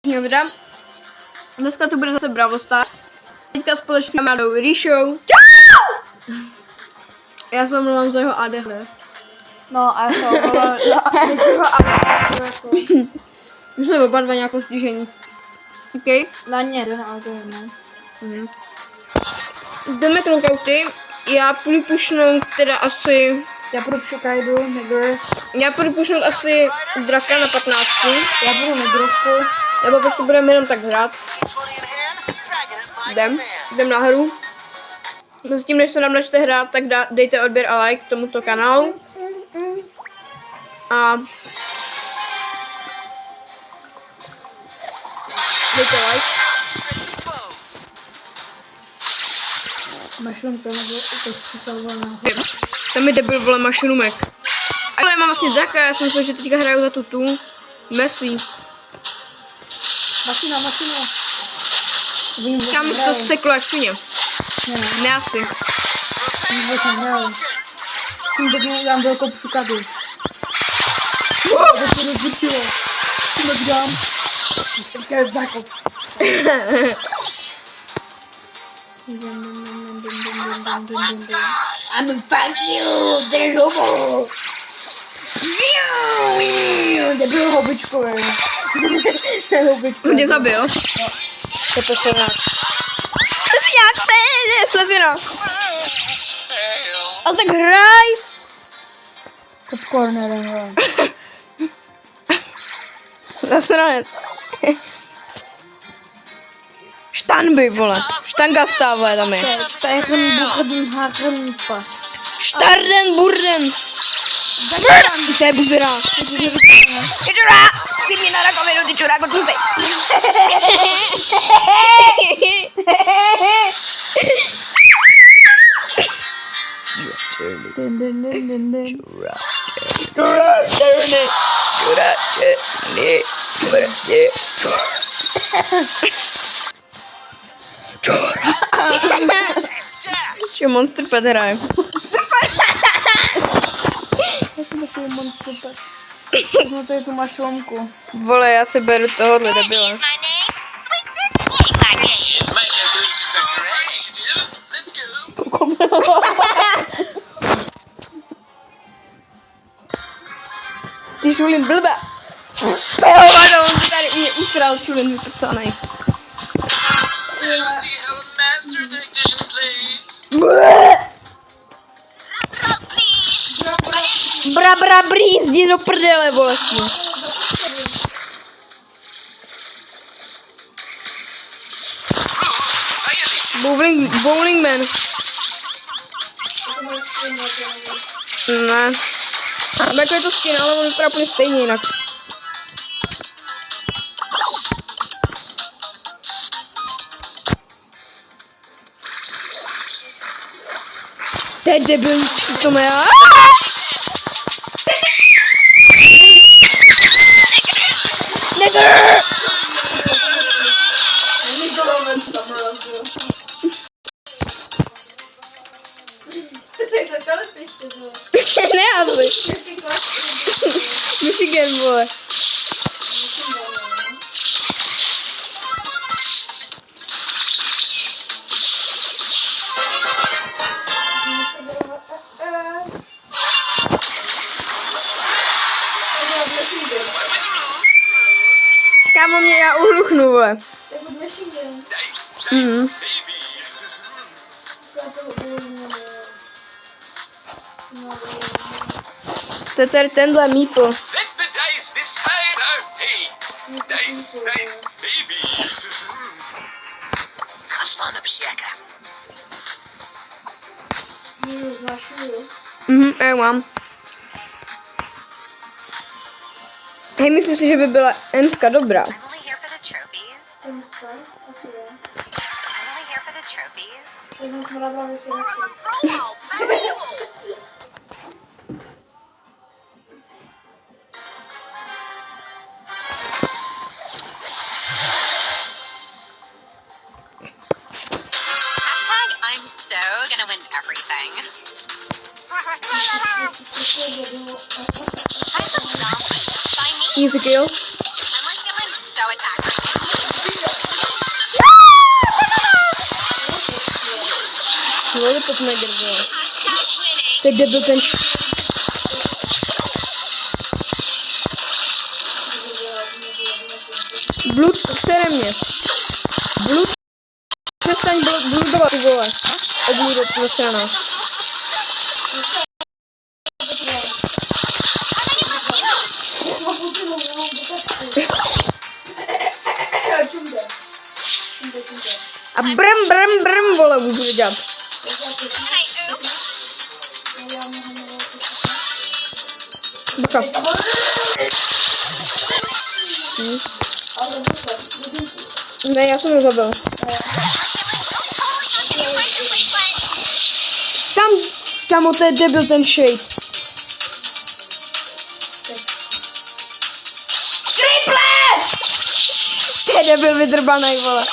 Dobrá. Dneska tu bude zase Brawl Stars. Teďka společně s kamarádou Ríšou. Já se omlouvám za jeho ADHD. No a já se omlouvám za jeho ADHD. My jsme oba dva nějakou stížení. OK? Na ně, ale to je jedno. Jdeme k knockouty. Já půjdu pušnout teda asi... Já půjdu Kaidu, Negr. Já půjdu pušnout asi Draka na 15. Já budu Negrovku. Nebo prostě budeme jenom tak hrát. Jdem na hru. S tím, než se nám načte hrát, tak dejte odběr a like tomuto kanálu. A dejte like. Mašrumka nebo ukazitelná. Tam je debil, vole, mašrumek. Ale já mám vlastně Draka, já jsem myslel, že teďka hraju za tu Messi. Mašina. Kam to seklo jak svině. Ne asi. Vůbec nehrál. Tím teď udělám velkou pšukadu. To se rozvrčilo. Tím udělám. Říkáš zákop. I'm a fuck you, there's hobo. Debil hobičko, Mě zabil. To je pesenák. Slezina, to je slezina. Ale tak hraj. Popcorn nevím. Zasranec. Štanby, vole. Štanga stáva tam je. Štarden burden. To je buzera. Ty čurá. Ty mě na rakovinu, ty čuráko, tu stej. Čo Monster Pet hraje? No to je tu mašlomku. Vole, já si beru tohohle debila. Ty Šulin blbá. Jo, on tady mě usral Šulin vyprcanej. Bra, brýz, jdi do prdele, bolestně. Bowling man. Ne. Jako je to skin, ale on vypadá úplně stejně jinak. To je debil, to má já. Ne, aby. Michigan, vole. Kámo, mě já uhluchnu, vole. To je tady tenhle meeple. Já mám. Hej, myslím si, že by byla Emska dobrá. Easy kill. I'm like feeling so attacked right now. Lollipop Maker, vole. To je debil ten... Blood, sere mě. Blood, přestaň bludovat, ty vole. Obludot na strana. A brm, vole, budu dělat. Bacha. Ne, já jsem ho zabil. Tam, to je debil ten shade. To je debil vydrbanej, vole.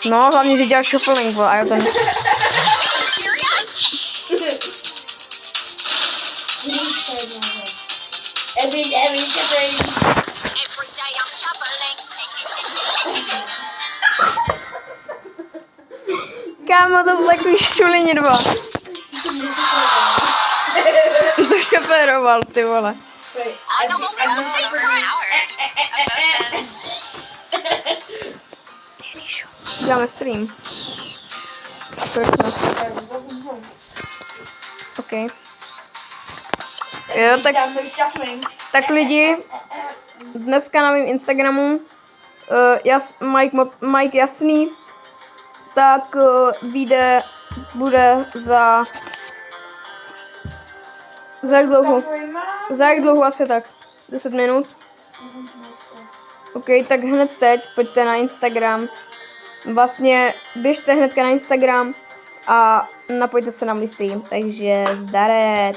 No, hlavně, že děláš shuffling, vole, a já ten... Kámo, to jsou takový šulini dva. To šoféroval, ty vole. Děláme stream. OK. Jo, tak lidi, dneska na mém Instagramu Mike Jasný, tak bude za jak dlouho? Za jak dlouho asi tak? 10 minut? OK, tak hned teď pojďte na Instagram. Vlastně běžte hnedka na Instagram a napojte se na můj stream, takže zdarec.